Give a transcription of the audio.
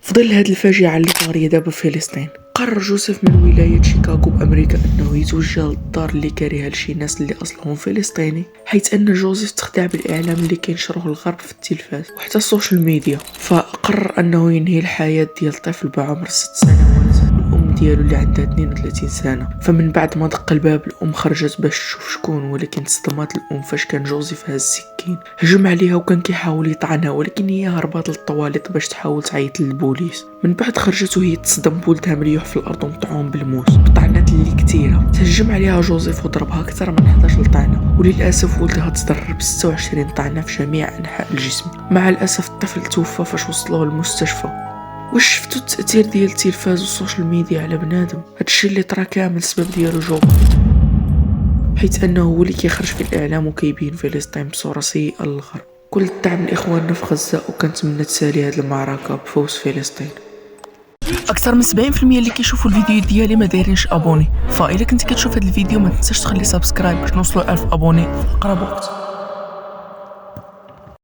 في ظل هذه الفاجعة اللي طارية دابا في فلسطين، قرر جوزيف من ولاية شيكاغو بأمريكا أنه يتوجه للدار اللي كارهها لشي ناس اللي أصلهم فلسطيني، حيث أن جوزيف تخدع بالإعلام اللي كينشره الغرب في التلفاز وحتى السوشيال ميديا. فقرر أنه ينهي الحياة ديال طفل بعمر 6 سنوات والأم ديالو اللي عندها 32 سنة. فمن بعد ما دق الباب الأم خرجت باش تشوف شكون، ولكن صدمات الأم فاش كان جوزيف هاز السكين هجم عليها وكان كيحاول يطعنها، ولكن هي هربات للطواليط باش تحاول تعيط للبوليس. من بعد خرجت وهي تصدم بولدها مليوح في الأرض ومطعون بالموس بطعنات اللي كتيرة. تهجم عليها جوزيف وضربها أكثر من 11 طعنة، وللأسف ولدها تضرر ب 26 طعنة في جميع أنحاء الجسم. مع الأسف الطفل توفى فاش وصلوه المستشفى. واش شفتوا التأثير ديال التلفاز والسوشيال ميديا على بنادم؟ هادشي اللي طرا كامل السبب ديالو جوبر، حيث انه هو اللي كيخرج في الاعلام وكيبين فلسطين بصوره سيئه للغرب. كل الدعم لاخواننا في غزه، وكنتمنى تسالي هذه المعركه بفوز فلسطين. اكثر من 70% اللي كيشوفوا الفيديو ديالي ما دايرينش ابوني، فاذا كنت كتشوف هذا الفيديو ما تنساش تخلي سبسكرايب باش نوصلوا 1000 ابوني في اقرب وقت.